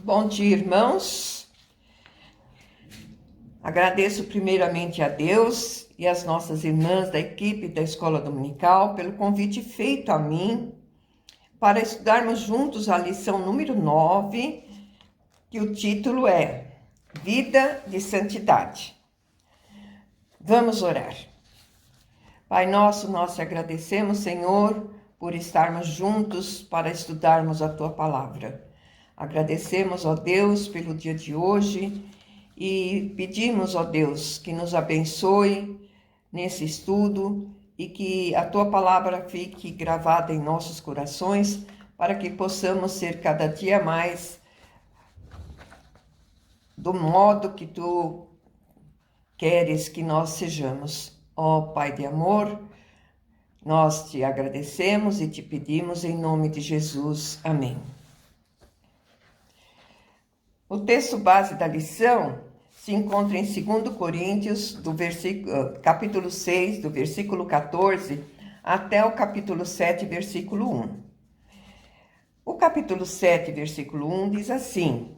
Bom dia, irmãos. Agradeço primeiramente a Deus e às nossas irmãs da equipe da Escola Dominical pelo convite feito a mim para estudarmos juntos a lição número 9, que o título é Vida de Santidade. Vamos orar. Pai nosso, nós te agradecemos, Senhor, por estarmos juntos para estudarmos a Tua Palavra. Agradecemos, ó Deus, pelo dia de hoje e pedimos, ó Deus, que nos abençoe nesse estudo e que a Tua Palavra fique gravada em nossos corações para que possamos ser cada dia mais do modo que Tu queres que nós sejamos. Ó Pai de amor, nós te agradecemos e te pedimos em nome de Jesus. Amém. O texto base da lição se encontra em 2 Coríntios, capítulo 6, do versículo 14 até o capítulo 7, versículo 1. O capítulo 7, versículo 1 diz assim: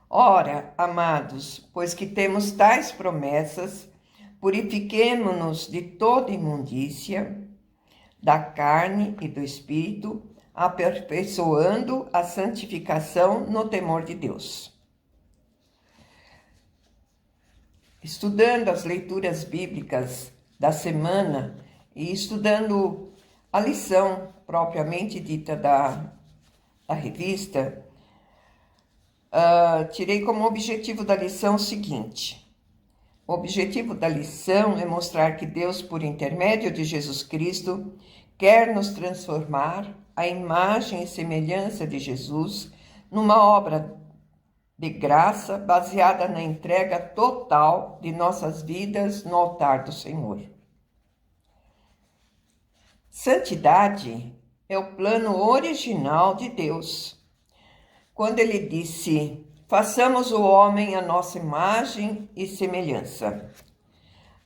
Ora, amados, pois que temos tais promessas, purifiquemo-nos de toda imundícia, da carne e do espírito, aperfeiçoando a santificação no temor de Deus. Estudando as leituras bíblicas da semana e estudando a lição propriamente dita da revista, tirei como objetivo da lição o seguinte: o objetivo da lição é mostrar que Deus, por intermédio de Jesus Cristo, quer nos transformar à imagem e semelhança de Jesus numa obra de graça baseada na entrega total de nossas vidas no altar do Senhor. Santidade é o plano original de Deus. Quando ele disse: façamos o homem à nossa imagem e semelhança.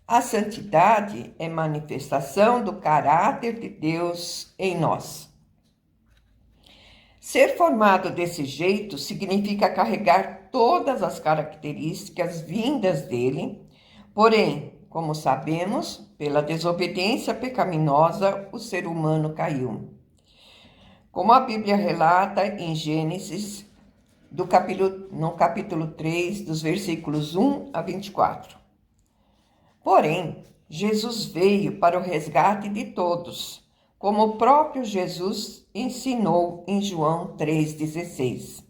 A santidade é manifestação do caráter de Deus em nós. Ser formado desse jeito significa carregar todas as características vindas dele, porém, como sabemos, pela desobediência pecaminosa, o ser humano caiu. Como a Bíblia relata em Gênesis, no capítulo 3, dos versículos 1 a 24. Porém, Jesus veio para o resgate de todos, como o próprio Jesus ensinou em João 3,16.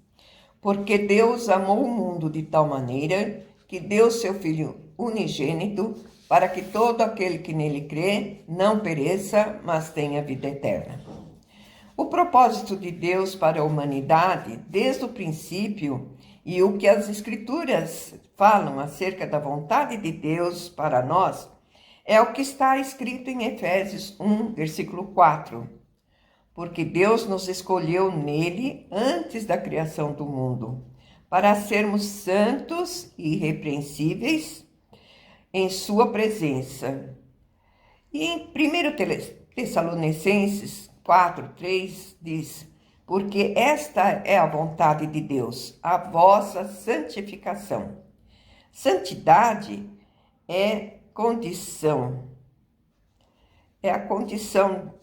Porque Deus amou o mundo de tal maneira que deu seu Filho unigênito para que todo aquele que nele crê não pereça, mas tenha vida eterna. O propósito de Deus para a humanidade, desde o princípio, e o que as Escrituras falam acerca da vontade de Deus para nós, é o que está escrito em Efésios 1, versículo 4. Porque Deus nos escolheu nele antes da criação do mundo, para sermos santos e irrepreensíveis em sua presença. E em 1 Tessalonicenses 4:3 diz: porque esta é a vontade de Deus, a vossa santificação. Santidade é condição. É a condição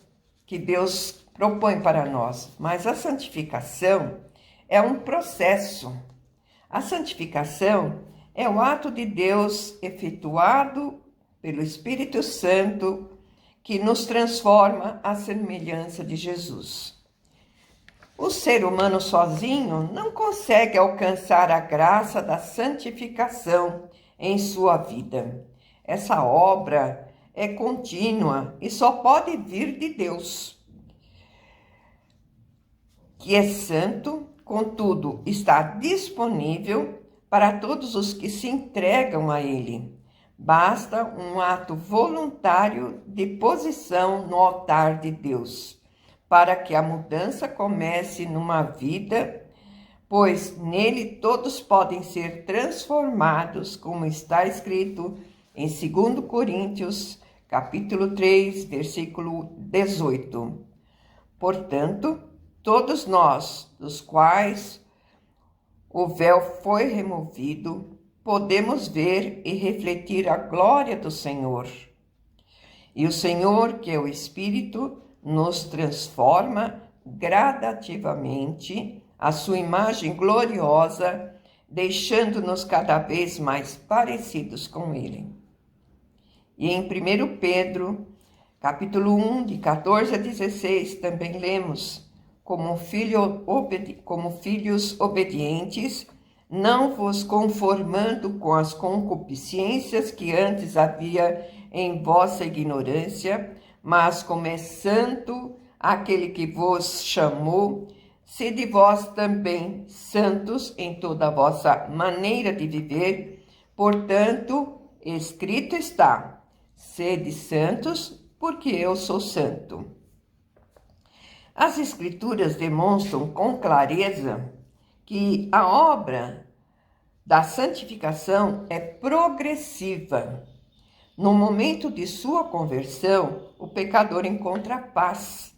que Deus propõe para nós, mas a santificação é um processo. A santificação é o ato de Deus efetuado pelo Espírito Santo que nos transforma à semelhança de Jesus. O ser humano sozinho não consegue alcançar a graça da santificação em sua vida. Essa obra é contínua e só pode vir de Deus, que é santo, contudo, está disponível para todos os que se entregam a Ele. Basta um ato voluntário de posição no altar de Deus, para que a mudança comece numa vida, pois nele todos podem ser transformados, como está escrito em 2 Coríntios, capítulo 3, versículo 18. Portanto, todos nós, dos quais o véu foi removido, podemos ver e refletir a glória do Senhor. E o Senhor, que é o Espírito, nos transforma gradativamente à sua imagem gloriosa, deixando-nos cada vez mais parecidos com Ele. E em 1 Pedro, capítulo 1, de 14 a 16, também lemos: como filhos obedientes, não vos conformando com as concupiscências que antes havia em vossa ignorância, mas como é santo aquele que vos chamou, sede vós também santos em toda a vossa maneira de viver. Portanto, escrito está: sede santos, porque eu sou santo. As Escrituras demonstram com clareza que a obra da santificação é progressiva. No momento de sua conversão, o pecador encontra paz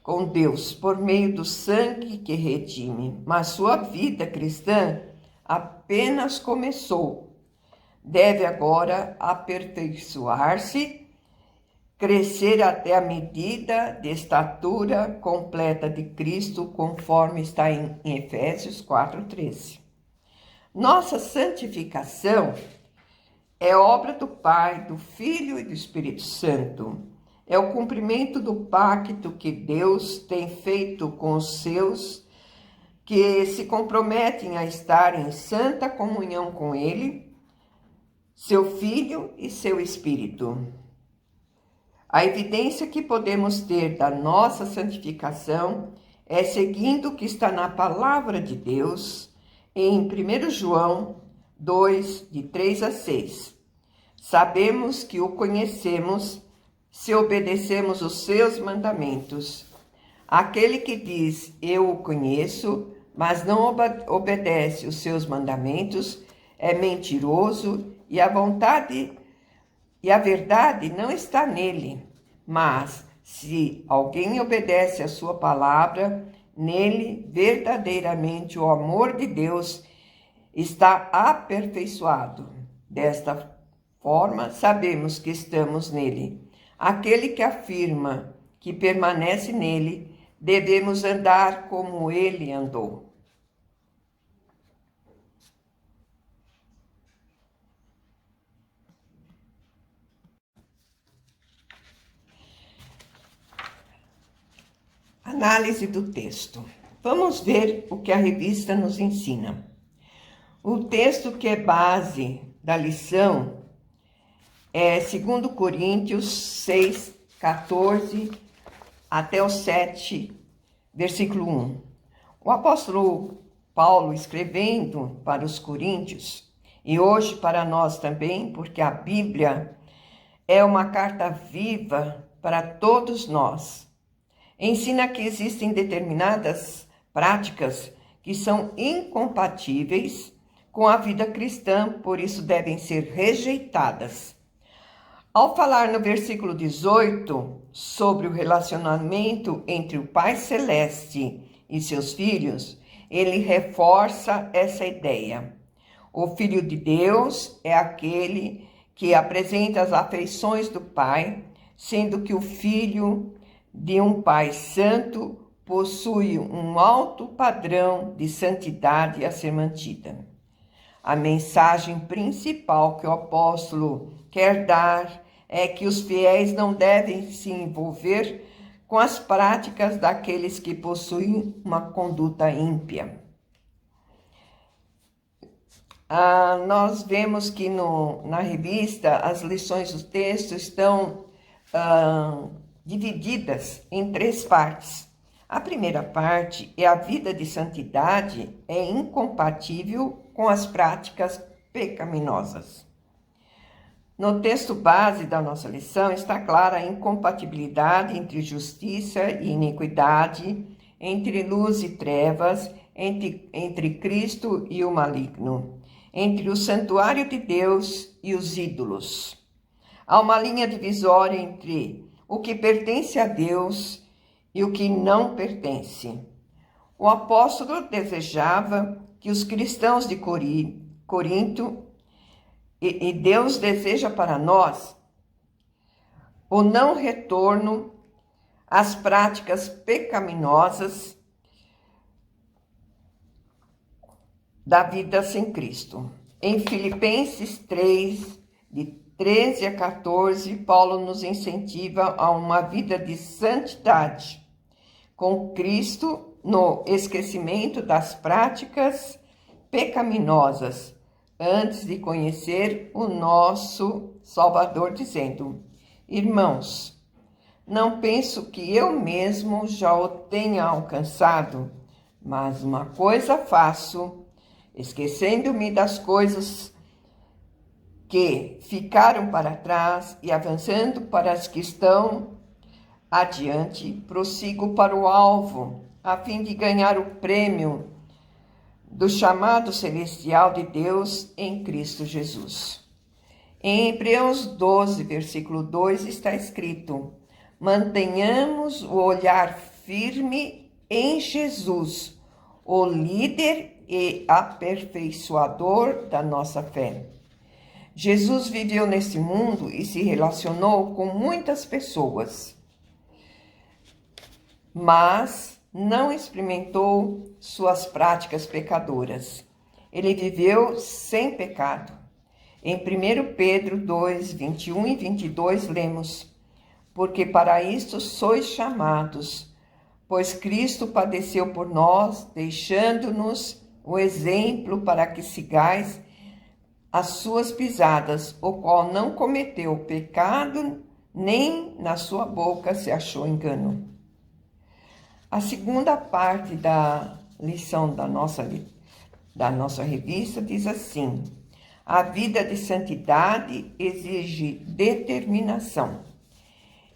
com Deus por meio do sangue que redime, mas sua vida cristã apenas começou. Deve agora aperfeiçoar-se, crescer até a medida de estatura completa de Cristo, conforme está em Efésios 4:13. Nossa santificação é obra do Pai, do Filho e do Espírito Santo. É o cumprimento do pacto que Deus tem feito com os seus, que se comprometem a estar em santa comunhão com Ele, seu Filho e seu Espírito. A evidência que podemos ter da nossa santificação é seguindo o que está na palavra de Deus, em 1 João 2, de 3 a 6. Sabemos que o conhecemos se obedecemos os seus mandamentos. Aquele que diz, eu o conheço, mas não obedece os seus mandamentos, é mentiroso e a verdade não está nele. Mas, se alguém obedece a sua palavra, nele verdadeiramente o amor de Deus está aperfeiçoado. Desta forma, sabemos que estamos nele. Aquele que afirma que permanece nele, devemos andar como ele andou. Análise do texto. Vamos ver o que a revista nos ensina. O texto que é base da lição é 2 Coríntios 6, 14 até o 7, versículo 1. O apóstolo Paulo, escrevendo para os coríntios, e hoje para nós também, porque a Bíblia é uma carta viva para todos nós, ensina que existem determinadas práticas que são incompatíveis com a vida cristã, por isso devem ser rejeitadas. Ao falar no versículo 18 sobre o relacionamento entre o Pai Celeste e seus filhos, ele reforça essa ideia. O Filho de Deus é aquele que apresenta as afeições do Pai, sendo que o Filho de um Pai Santo possui um alto padrão de santidade a ser mantida. A mensagem principal que o apóstolo quer dar é que os fiéis não devem se envolver com as práticas daqueles que possuem uma conduta ímpia. Nós vemos que na revista as lições do texto estão divididas em 3 partes. A primeira parte é a vida de santidade é incompatível com as práticas pecaminosas. No texto base da nossa lição está clara a incompatibilidade entre justiça e iniquidade, entre luz e trevas, entre Cristo e o maligno, entre o santuário de Deus e os ídolos. Há uma linha divisória entre o que pertence a Deus e o que não pertence. O apóstolo desejava que os cristãos de Corinto e Deus deseja para nós o não retorno às práticas pecaminosas da vida sem Cristo. Em Filipenses 3, de 13 a 14, Paulo nos incentiva a uma vida de santidade, com Cristo no esquecimento das práticas pecaminosas, antes de conhecer o nosso Salvador, dizendo: irmãos, não penso que eu mesmo já o tenha alcançado, mas uma coisa faço, esquecendo-me das coisas que ficaram para trás e avançando para as que estão adiante, prossigo para o alvo, a fim de ganhar o prêmio do chamado celestial de Deus em Cristo Jesus. Em Hebreus 12, versículo 2 está escrito: mantenhamos o olhar firme em Jesus, o líder e aperfeiçoador da nossa fé. Jesus viveu nesse mundo e se relacionou com muitas pessoas, mas não experimentou suas práticas pecadoras. Ele viveu sem pecado. Em 1 Pedro 2, 21 e 22, lemos: porque para isto sois chamados, pois Cristo padeceu por nós, deixando-nos o exemplo para que sigais as suas pisadas, o qual não cometeu pecado, nem na sua boca se achou engano. A segunda parte da lição da nossa revista diz assim: a vida de santidade exige determinação.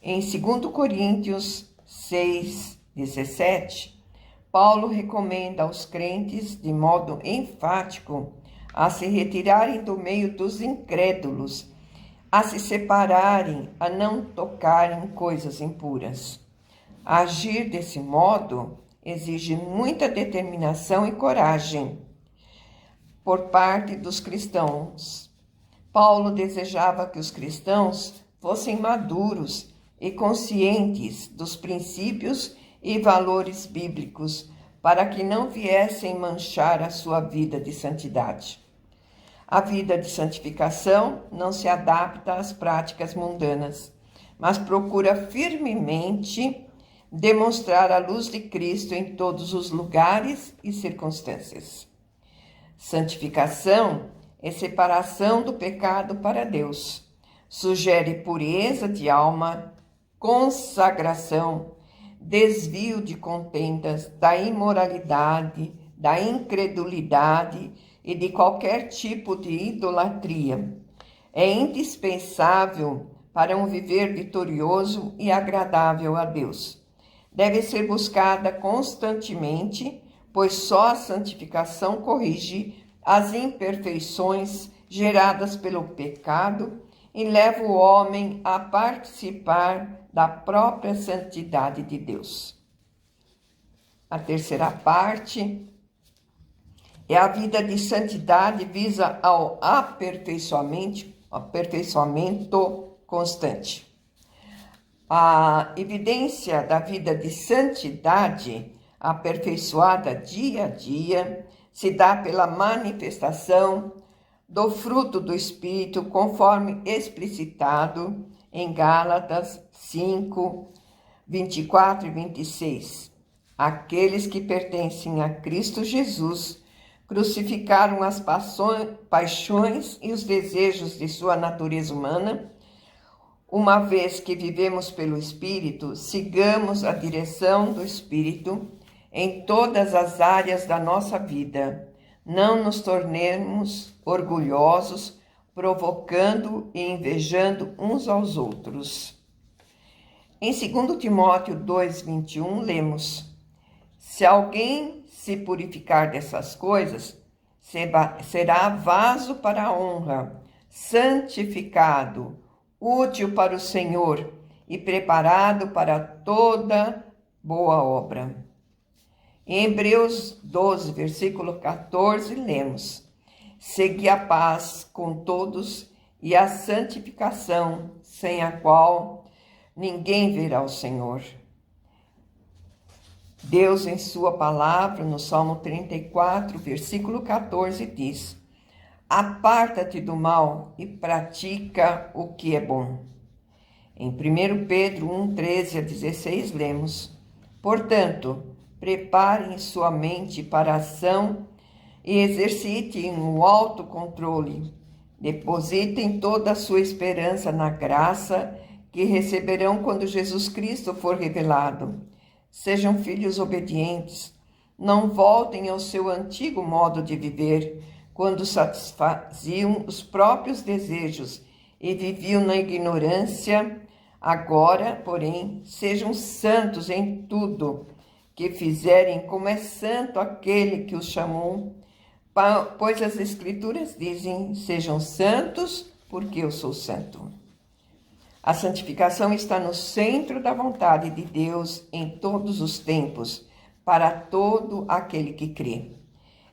Em 2 Coríntios 6, 17, Paulo recomenda aos crentes, de modo enfático, a se retirarem do meio dos incrédulos, a se separarem, a não tocarem coisas impuras. Agir desse modo exige muita determinação e coragem por parte dos cristãos. Paulo desejava que os cristãos fossem maduros e conscientes dos princípios e valores bíblicos, para que não viessem manchar a sua vida de santidade. A vida de santificação não se adapta às práticas mundanas, mas procura firmemente demonstrar a luz de Cristo em todos os lugares e circunstâncias. Santificação é separação do pecado para Deus. Sugere pureza de alma, consagração, desvio de contendas, da imoralidade, da incredulidade e de qualquer tipo de idolatria. É indispensável para um viver vitorioso e agradável a Deus. Deve ser buscada constantemente, pois só a santificação corrige as imperfeições geradas pelo pecado e leva o homem a participar da própria santidade de Deus. A terceira parte é a vida de santidade visa ao aperfeiçoamento constante. A evidência da vida de santidade aperfeiçoada dia a dia se dá pela manifestação do fruto do Espírito, conforme explicitado em Gálatas 5, 24 e 26. Aqueles que pertencem a Cristo Jesus crucificaram as paixões e os desejos de sua natureza humana. Uma vez que vivemos pelo Espírito, sigamos a direção do Espírito em todas as áreas da nossa vida. Não nos tornemos orgulhosos, provocando e invejando uns aos outros. Em 2 Timóteo 2, 21, lemos: se alguém se purificar dessas coisas, será vaso para a honra, santificado, útil para o Senhor e preparado para toda boa obra. Em Hebreus 12, versículo 14, lemos: Segui a paz com todos e a santificação, sem a qual ninguém verá o Senhor. Deus, em sua palavra, no Salmo 34, versículo 14, diz: Aparta-te do mal e pratica o que é bom. Em 1 Pedro 1, 13 a 16, lemos: Portanto, preparem sua mente para a ação e exercitem o autocontrole. Depositem toda a sua esperança na graça que receberão quando Jesus Cristo for revelado. Sejam filhos obedientes. Não voltem ao seu antigo modo de viver, quando satisfaziam os próprios desejos e viviam na ignorância. Agora, porém, sejam santos em tudo que fizerem, como é santo aquele que os chamou. Pois as Escrituras dizem: sejam santos, porque eu sou santo. A santificação está no centro da vontade de Deus em todos os tempos, para todo aquele que crê.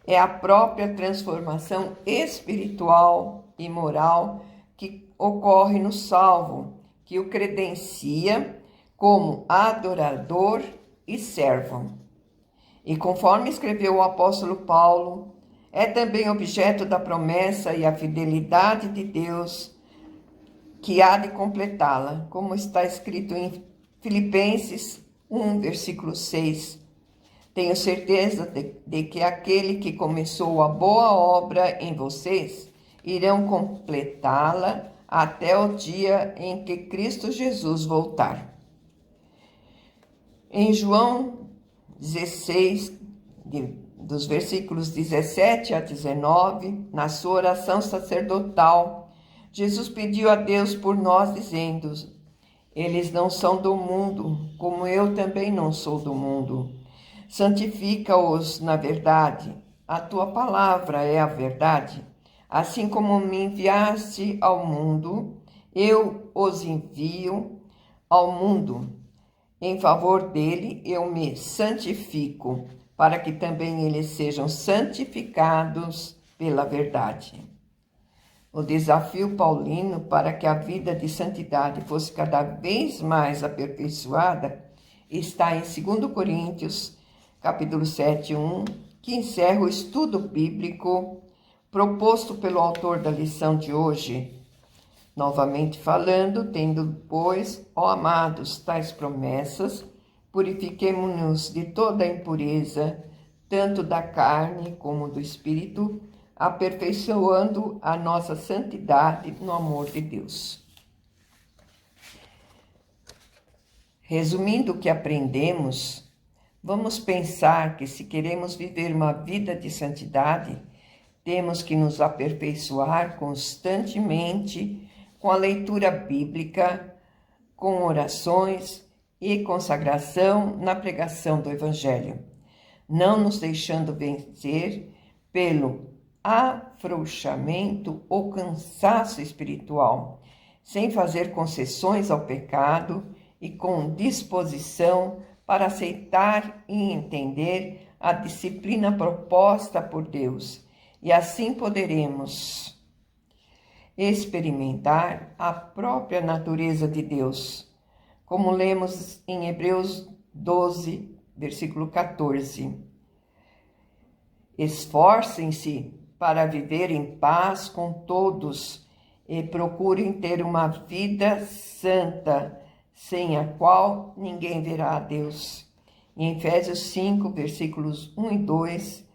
É a própria transformação espiritual e moral que ocorre no salvo, que o credencia como adorador e servo. E conforme escreveu o apóstolo Paulo, é também objeto da promessa e a fidelidade de Deus que há de completá-la, como está escrito em Filipenses 1, versículo 6. Tenho certeza de que aquele que começou a boa obra em vocês irão completá-la até o dia em que Cristo Jesus voltar. Em João 16, dos versículos 17 a 19, na sua oração sacerdotal, Jesus pediu a Deus por nós, dizendo: Eles não são do mundo, como eu também não sou do mundo. Santifica-os na verdade. A tua palavra é a verdade. Assim como me enviaste ao mundo, eu os envio ao mundo. Em favor dele, eu me santifico, para que também eles sejam santificados pela verdade. O desafio paulino para que a vida de santidade fosse cada vez mais aperfeiçoada está em 2 Coríntios, capítulo 7, 1, que encerra o estudo bíblico proposto pelo autor da lição de hoje. Novamente falando, tendo, pois, ó amados, tais promessas, purifiquemo-nos de toda a impureza, tanto da carne como do espírito, aperfeiçoando a nossa santidade no amor de Deus. Resumindo o que aprendemos, vamos pensar que se queremos viver uma vida de santidade, temos que nos aperfeiçoar constantemente com a leitura bíblica, com orações e consagração na pregação do Evangelho, não nos deixando vencer pelo afrouxamento ou cansaço espiritual, sem fazer concessões ao pecado e com disposição para aceitar e entender a disciplina proposta por Deus. E assim poderemos experimentar a própria natureza de Deus, como lemos em Hebreus 12, versículo 14. Esforcem-se para viver em paz com todos e procurem ter uma vida santa, sem a qual ninguém verá a Deus. Em Efésios 5, versículos 1 e 2,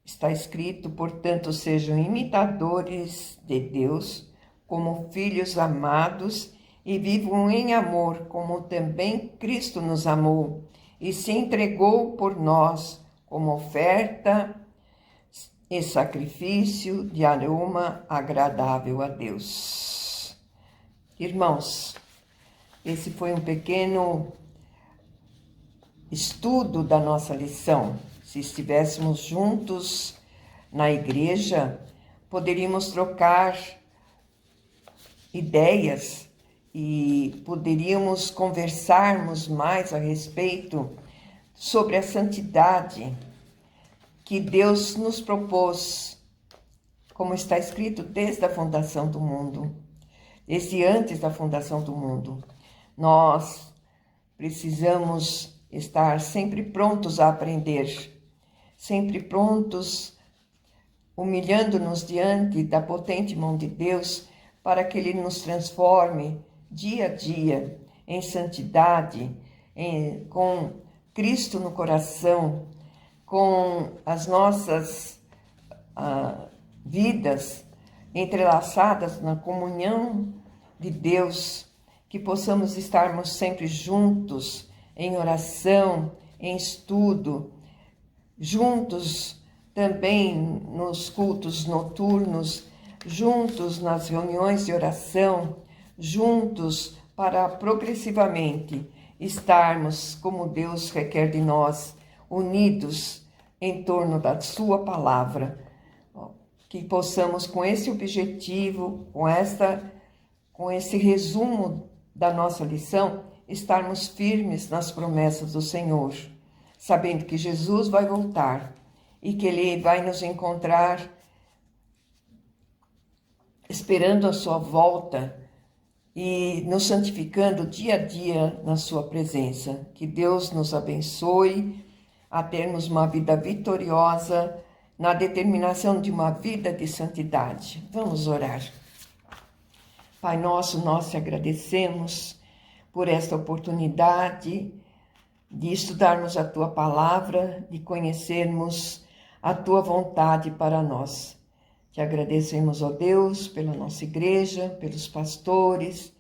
está escrito: portanto, sejam imitadores de Deus, como filhos amados, e vivam em amor, como também Cristo nos amou, e se entregou por nós, como oferta e sacrifício de aroma agradável a Deus. Irmãos, esse foi um pequeno estudo da nossa lição. Se estivéssemos juntos na igreja, poderíamos trocar ideias e poderíamos conversarmos mais a respeito sobre a santidade que Deus nos propôs, como está escrito desde a fundação do mundo, desde antes da fundação do mundo. Nós precisamos estar sempre prontos a aprender, sempre prontos, humilhando-nos diante da potente mão de Deus, para que Ele nos transforme dia a dia em santidade, com Cristo no coração, com as nossas vidas entrelaçadas na comunhão de Deus, que possamos estarmos sempre juntos em oração, em estudo, juntos também nos cultos noturnos, juntos nas reuniões de oração, juntos para progressivamente estarmos, como Deus requer de nós, unidos em torno da sua palavra, que possamos com esse objetivo, com esse resumo da nossa lição, estarmos firmes nas promessas do Senhor, sabendo que Jesus vai voltar e que Ele vai nos encontrar esperando a sua volta e nos santificando dia a dia na sua presença. Que Deus nos abençoe a termos uma vida vitoriosa na determinação de uma vida de santidade. Vamos orar. Pai nosso, nós te agradecemos por esta oportunidade de estudarmos a Tua palavra, de conhecermos a Tua vontade para nós. Te agradecemos, ó Deus, pela nossa igreja, pelos pastores,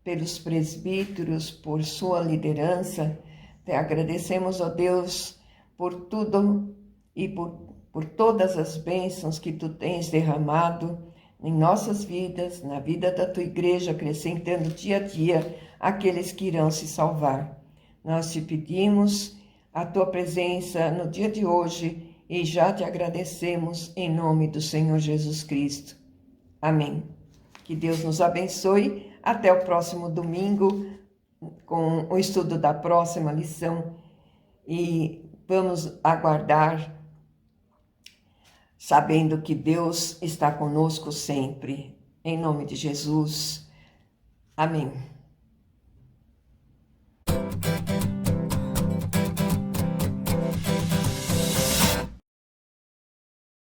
pelos presbíteros, por sua liderança. Te agradecemos, ó Deus, por tudo e por todas as bênçãos que Tu tens derramado em nossas vidas, na vida da Tua igreja, acrescentando dia a dia aqueles que irão se salvar. Nós te pedimos a Tua presença no dia de hoje e já te agradecemos em nome do Senhor Jesus Cristo. Amém. Que Deus nos abençoe. Até o próximo domingo com o estudo da próxima lição e vamos aguardar, sabendo que Deus está conosco sempre. Em nome de Jesus. Amém.